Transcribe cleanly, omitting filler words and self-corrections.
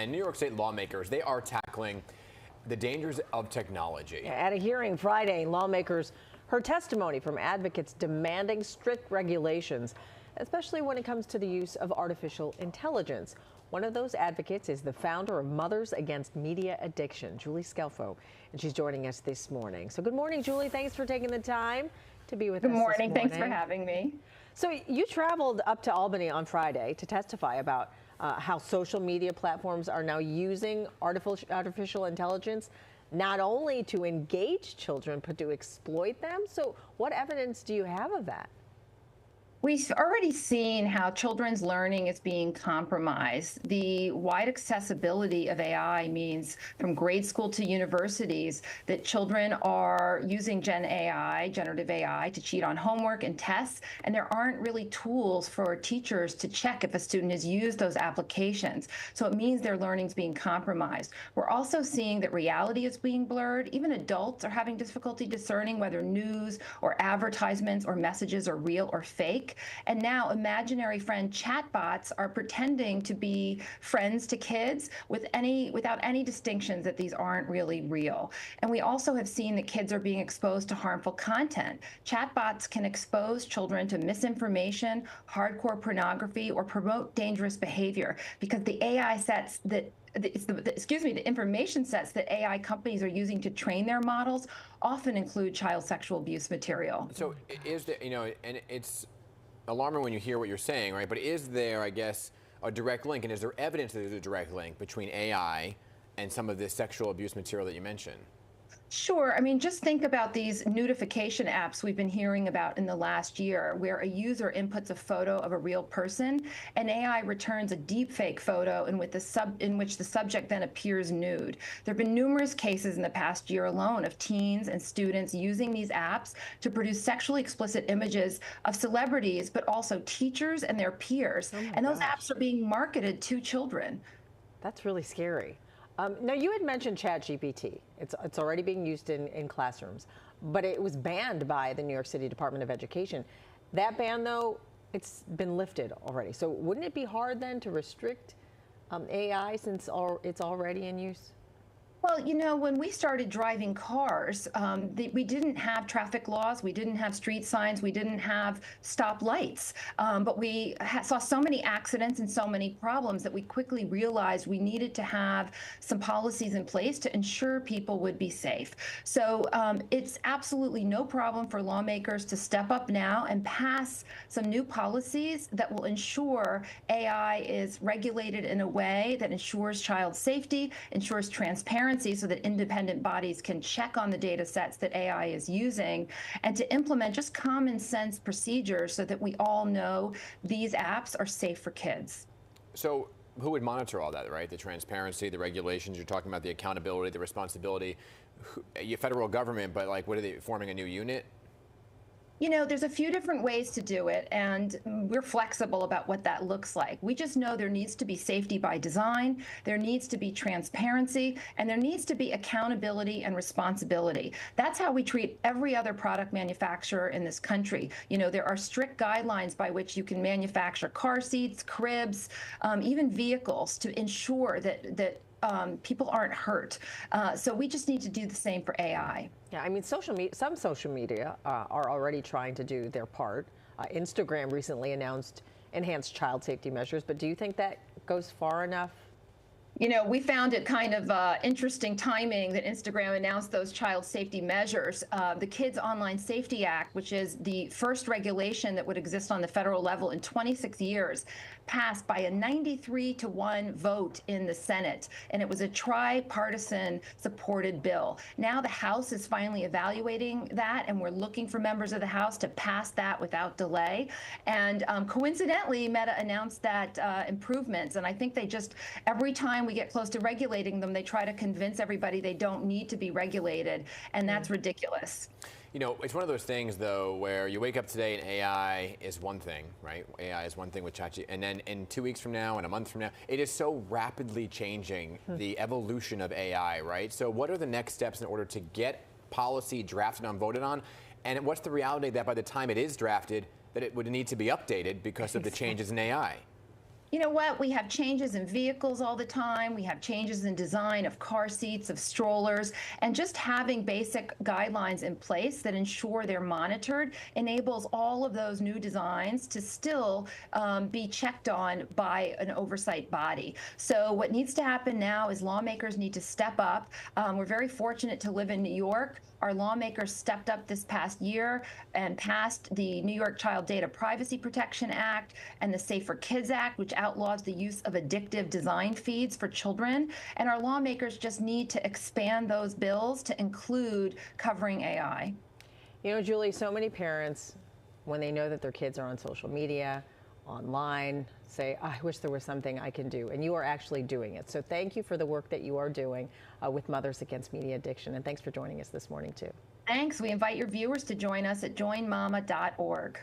and New York State lawmakers, they are tackling the dangers of technology. At a hearing Friday, lawmakers heard testimony from advocates demanding strict regulations, especially when it comes to the use of artificial intelligence. One of those advocates is the founder of Mothers Against Media Addiction, Julie Scelfo, and she's joining us this morning. So good morning, Julie. Thanks for taking the time to be with us this morning. Good morning. Thanks for having me. So you traveled up to Albany on Friday to testify about how social media platforms are now using artificial intelligence not only to engage children, but to exploit them. So what evidence do you have of that? We've already seen how children's learning is being compromised. The wide accessibility of AI means from grade school to universities that children are using generative AI, to cheat on homework and tests, and there aren't really tools for teachers to check if a student has used those applications. So it means their learning is being compromised. We're also seeing that reality is being blurred. Even adults are having difficulty discerning whether news or advertisements or messages are real or fake. And now imaginary friend chatbots are pretending to be friends to kids without any distinctions that these aren't really real. And we also have seen that kids are being exposed to harmful content. Chatbots can expose children to misinformation, hardcore pornography, or promote dangerous behavior because the AI sets that the information sets that AI companies are using to train their models often include child sexual abuse material. So is there, and it's alarming when you hear what you're saying, right? But is there, I guess, a direct link, and is there evidence that there's a direct link between AI and some of this sexual abuse material that you mentioned? Sure. I mean, just think about these nudification apps we've been hearing about in the last year, where a user inputs a photo of a real person and AI returns a deepfake photo in which the subject then appears nude. There have been numerous cases in the past year alone of teens and students using these apps to produce sexually explicit images of celebrities, but also teachers and their peers. And those apps are being marketed to children. That's really scary. Now, you had mentioned ChatGPT. It's already being used in classrooms, but it was banned by the New York City Department of Education. That ban, though, it's been lifted already. So wouldn't it be hard then to restrict AI since it's already in use? Well, when we started driving cars, we didn't have traffic laws, we didn't have street signs, we didn't have stop lights, but we saw so many accidents and so many problems that we quickly realized we needed to have some policies in place to ensure people would be safe. So it's absolutely no problem for lawmakers to step up now and pass some new policies that will ensure AI is regulated in a way that ensures child safety, ensures transparency, so that independent bodies can check on the data sets that AI is using, and to implement just common sense procedures so that we all know these apps are safe for kids. So who would monitor all that, right? The transparency, the regulations, you're talking about the accountability, the responsibility. Your federal government, but like, what are they, forming a new unit? There's a few different ways to do it, and we're flexible about what that looks like. We just know there needs to be safety by design, there needs to be transparency, and there needs to be accountability and responsibility. That's how we treat every other product manufacturer in this country. There are strict guidelines by which you can manufacture car seats, cribs, even vehicles to ensure that people aren't hurt. So we just need to do the same for AI. Yeah, I mean, some social media are already trying to do their part. Instagram recently announced enhanced child safety measures, but do you think that goes far enough? We found it kind of interesting timing that Instagram announced those child safety measures. The Kids Online Safety Act, which is the first regulation that would exist on the federal level in 26 years, passed by a 93-to-1 vote in the Senate, and it was a tripartisan supported bill. Now the House is finally evaluating that, and we're looking for members of the House to pass that without delay. And coincidentally, Meta announced that improvements, and I think they just, every time we get close to regulating them, they try to convince everybody they don't need to be regulated, and that's ridiculous. It's one of those things, though, where you wake up today and AI is one thing, right? AI is one thing with ChatGPT, and then in 2 weeks from now and a month from now, it is so rapidly changing the evolution of AI, right? So what are the next steps in order to get policy drafted and voted on? And what's the reality that by the time it is drafted, that it would need to be updated because of the changes in AI? You know what? We have changes in vehicles all the time. We have changes in design of car seats, of strollers, and just having basic guidelines in place that ensure they're monitored enables all of those new designs to still be checked on by an oversight body. So what needs to happen now is lawmakers need to step up. We're very fortunate to live in New York. Our lawmakers stepped up this past year and passed the New York Child Data Privacy Protection Act and the Safer Kids Act, which outlaws the use of addictive design feeds for children. And our lawmakers just need to expand those bills to include covering AI. You know, Julie, so many parents, when they know that their kids are on social media, online, say, I wish there was something I can do. And you are actually doing it. So thank you for the work that you are doing with Mothers Against Media Addiction. And thanks for joining us this morning, too. Thanks. We invite your viewers to join us at joinmama.org.